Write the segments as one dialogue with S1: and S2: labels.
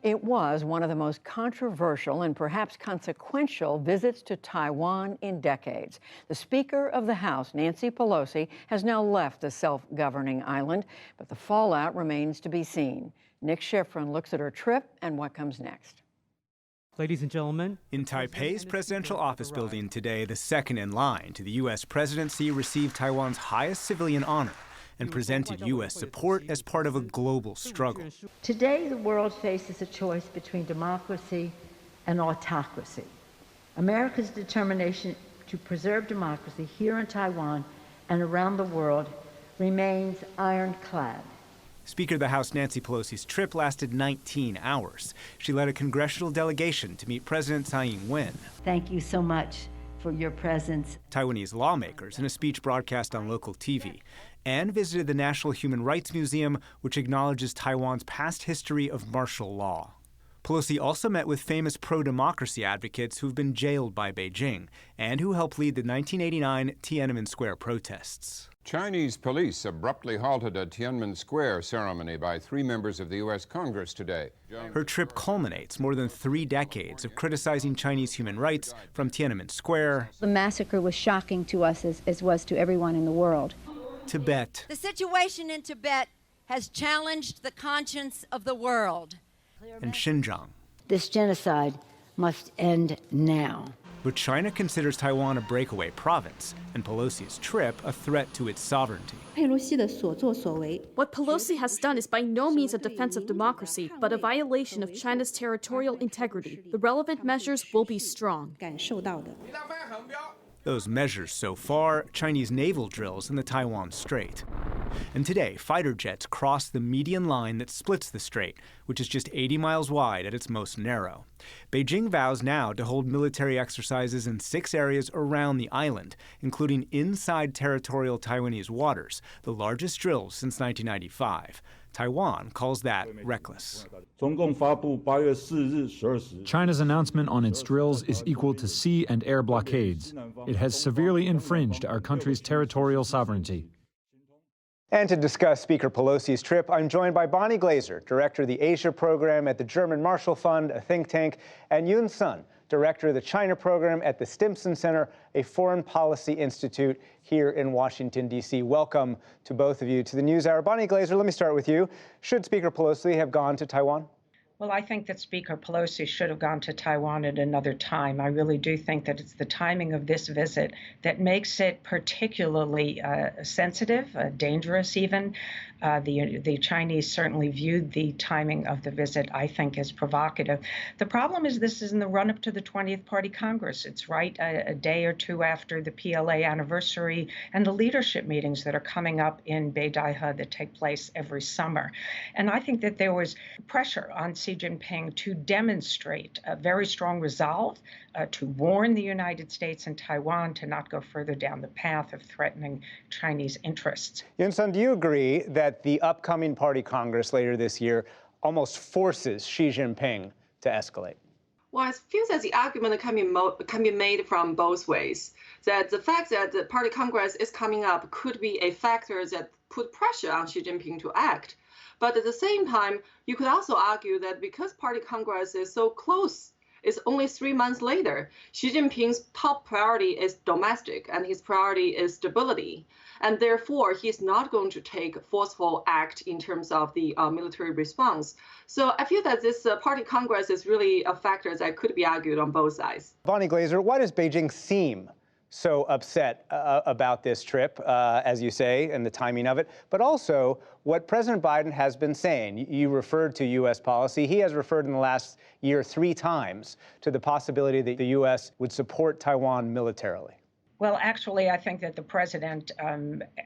S1: It was one of the most controversial and perhaps consequential visits to Taiwan in decades. The Speaker of the House, Nancy Pelosi, has now left the self-governing island, but the fallout remains to be seen. Nick Schifrin looks at her trip and what comes next.
S2: Ladies and gentlemen,
S3: in Taipei's presidential office building today, the second in line to the U.S. presidency received Taiwan's highest civilian honor and presented U.S. support as part of a global struggle.
S4: Today, the world faces a choice between democracy and autocracy. America's determination to preserve democracy here in Taiwan and around the world remains ironclad.
S3: Speaker of the House Nancy Pelosi's trip lasted 19 hours. She led a congressional delegation to meet President Tsai Ing-wen.
S4: Thank you so much for your presence.
S3: Taiwanese lawmakers in a speech broadcast on local TV, and visited the National Human Rights Museum, which acknowledges Taiwan's past history of martial law. Pelosi also met with famous pro-democracy advocates who've been jailed by Beijing and who helped lead the 1989 Tiananmen Square protests.
S5: Chinese police abruptly halted a Tiananmen Square ceremony by 3 members of the U.S. Congress today.
S3: Her trip culminates more than 3 decades of criticizing Chinese human rights from Tiananmen Square.
S6: The massacre was shocking to us as was to everyone in the world.
S3: Tibet.
S7: The situation in Tibet has challenged the conscience of the world.
S3: And Xinjiang.
S4: This genocide must end now.
S3: But China considers Taiwan a breakaway province, and Pelosi's trip a threat to its sovereignty.
S8: What Pelosi has done is by no means a defense of democracy, but a violation of China's territorial integrity. The relevant measures will be strong.
S3: Those measures so far, Chinese naval drills in the Taiwan Strait. And today, fighter jets crossed the median line that splits the strait, which is just 80 miles wide at its most narrow. Beijing vows now to hold military exercises in 6 areas around the island, including inside territorial Taiwanese waters, the largest drills since 1995. Taiwan calls that reckless.
S9: China's announcement on its drills is equal to sea and air blockades. It has severely infringed our country's territorial sovereignty.
S3: And to discuss Speaker Pelosi's trip, I'm joined by Bonnie Glaser, Director of the Asia Program at the German Marshall Fund, a think tank, and Yun Sun, Director of the China Program at the Stimson Center, a foreign policy institute here in Washington, D.C. Welcome to both of you to the NewsHour. Bonnie Glaser, let me start with you. Should Speaker Pelosi have gone to Taiwan?
S10: Well, I think that Speaker Pelosi should have gone to Taiwan at another time. I really do think that it's the timing of this visit that makes it particularly sensitive, dangerous even. The Chinese certainly viewed the timing of the visit, I think, as provocative. The problem is this is in the run-up to the 20th Party Congress. It's right a day or two after the PLA anniversary and the leadership meetings that are coming up in Beidaihe that take place every summer. And I think that there was pressure on Xi Jinping to demonstrate a very strong resolve to warn the United States and Taiwan to not go further down the path of threatening Chinese interests.
S3: Yun Sun, do you agree that the upcoming Party Congress later this year almost forces Xi Jinping to escalate?
S11: Well, I feel that the argument can be made from both ways. That the fact that the Party Congress is coming up could be a factor that put pressure on Xi Jinping to act. But at the same time, you could also argue that because Party Congress is so close, it's only 3 months later, Xi Jinping's top priority is domestic and his priority is stability. And therefore, he's not going to take forceful act in terms of the military response. So I feel that this Party Congress is really a factor that could be argued on both sides.
S3: Bonnie Glaser, why does Beijing seem so upset about this trip, as you say, and the timing of it, but also what President Biden has been saying? You referred to U.S. policy. He has referred in the last year 3 times to the possibility that the U.S. would support Taiwan militarily.
S10: Well, actually, I think that the president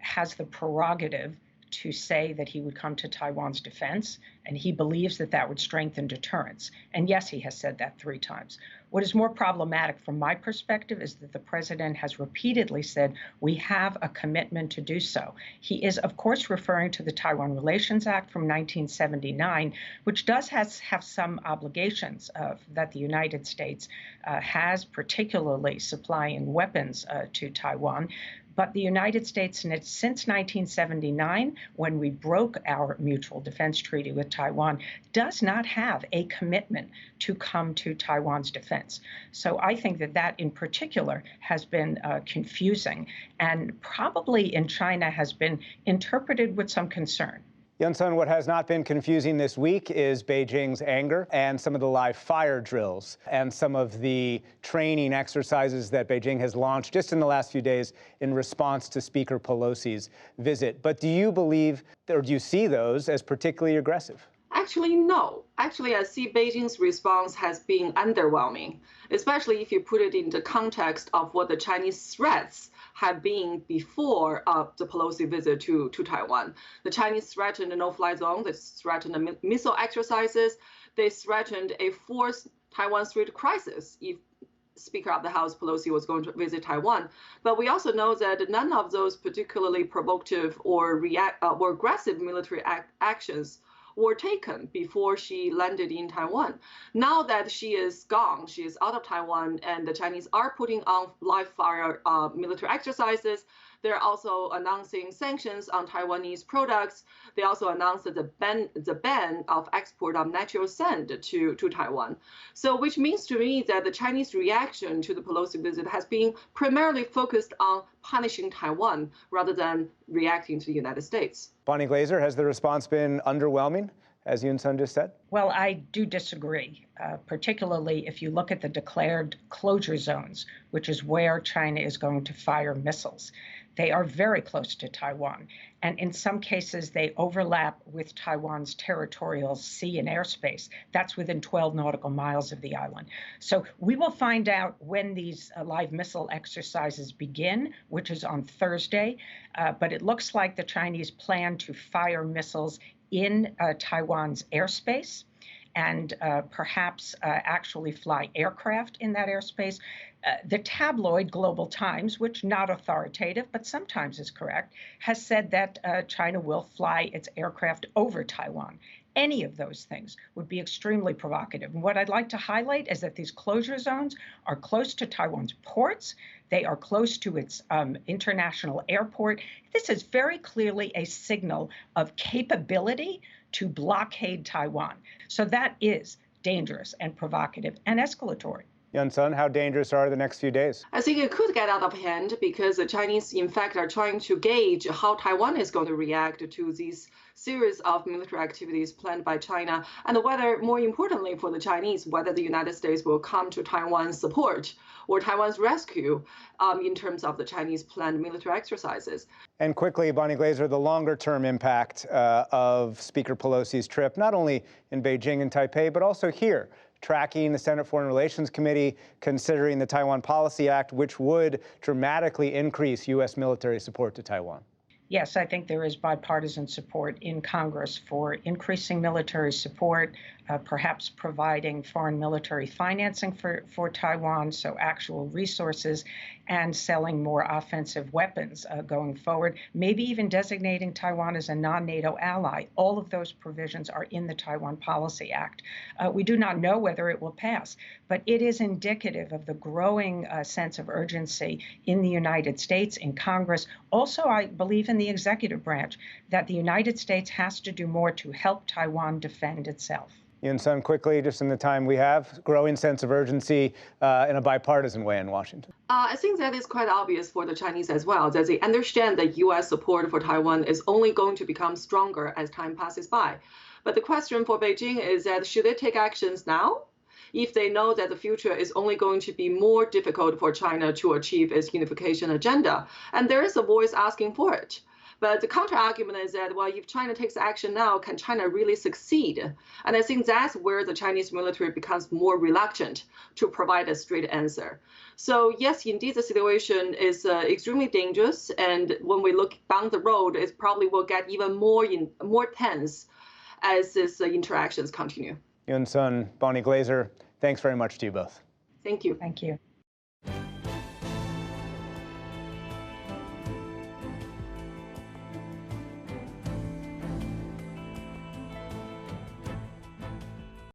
S10: has the prerogative to say that he would come to Taiwan's defense, and he believes that that would strengthen deterrence. And yes, he has said that 3 times. What is more problematic from my perspective is that the president has repeatedly said we have a commitment to do so. He is, of course, referring to the Taiwan Relations Act from 1979, which does have some obligations that the United States has, particularly supplying weapons to Taiwan. But the United States, since 1979, when we broke our mutual defense treaty with Taiwan, does not have a commitment to come to Taiwan's defense. So I think that in particular has been confusing and probably in China has been interpreted with some concern.
S3: Yun-Sun, what has not been confusing this week is Beijing's anger and some of the live fire drills and some of the training exercises that Beijing has launched just in the last few days in response to Speaker Pelosi's visit. But do you believe, or do you see those as particularly aggressive?
S11: Actually, no. Actually, I see Beijing's response has been underwhelming, especially if you put it in the context of what the Chinese threats have been before the Pelosi visit to Taiwan. The Chinese threatened a no-fly zone, they threatened the missile exercises, they threatened a forced Taiwan Strait crisis if Speaker of the House Pelosi was going to visit Taiwan. But we also know that none of those particularly provocative or aggressive military actions were taken before she landed in Taiwan. Now that she is gone, she is out of Taiwan, and the Chinese are putting on live fire military exercises. They're also announcing sanctions on Taiwanese products. They also announced the ban of export of natural sand to Taiwan. So which means to me that the Chinese reaction to the Pelosi visit has been primarily focused on punishing Taiwan rather than reacting to the United States.
S3: Bonnie Glaser, has the response been underwhelming, as Yun-Sun just said?
S10: Well, I do disagree, particularly if you look at the declared closure zones, which is where China is going to fire missiles. They are very close to Taiwan, and in some cases they overlap with Taiwan's territorial sea and airspace. That's within 12 nautical miles of the island. So we will find out when these live missile exercises begin, which is on Thursday, but it looks like the Chinese plan to fire missiles in Taiwan's airspace and perhaps actually fly aircraft in that airspace. The tabloid Global Times, which not authoritative, but sometimes is correct, has said that China will fly its aircraft over Taiwan. Any of those things would be extremely provocative. And what I'd like to highlight is that these closure zones are close to Taiwan's ports. They are close to its international airport. This is very clearly a signal of capability to blockade Taiwan. So that is dangerous and provocative and escalatory.
S3: Yun-Sun, how dangerous are the next few days?
S11: I think it could get out of hand because the Chinese, in fact, are trying to gauge how Taiwan is going to react to these series of military activities planned by China, and whether, more importantly for the Chinese, whether the United States will come to Taiwan's support or Taiwan's rescue in terms of the Chinese planned military exercises.
S3: And quickly, Bonnie Glaser, the longer-term impact of Speaker Pelosi's trip, not only in Beijing and Taipei, but also here, tracking the Senate Foreign Relations Committee, considering the Taiwan Policy Act, which would dramatically increase U.S. military support to Taiwan.
S10: Yes, I think there is bipartisan support in Congress for increasing military support, perhaps providing foreign military financing for Taiwan, so actual resources, and selling more offensive weapons going forward, maybe even designating Taiwan as a non-NATO ally. All of those provisions are in the Taiwan Policy Act. We do not know whether it will pass, but it is indicative of the growing sense of urgency in the United States, in Congress. Also, I believe in the executive branch that the United States has to do more to help Taiwan defend itself.
S3: Yun-Sun, quickly, just in the time we have, growing sense of urgency in a bipartisan way in Washington.
S11: I think that is quite obvious for the Chinese as well, that they understand that U.S. support for Taiwan is only going to become stronger as time passes by. But the question for Beijing is that should they take actions now, if they know that the future is only going to be more difficult for China to achieve its unification agenda? And there is a voice asking for it. But the counter-argument is that, well, if China takes action now, can China really succeed? And I think that's where the Chinese military becomes more reluctant to provide a straight answer. So yes, indeed, the situation is extremely dangerous. And when we look down the road, it probably will get even more tense as these interactions continue.
S3: Yun-Sun, Bonnie Glaser, thanks very much to you both.
S11: Thank you.
S10: Thank you.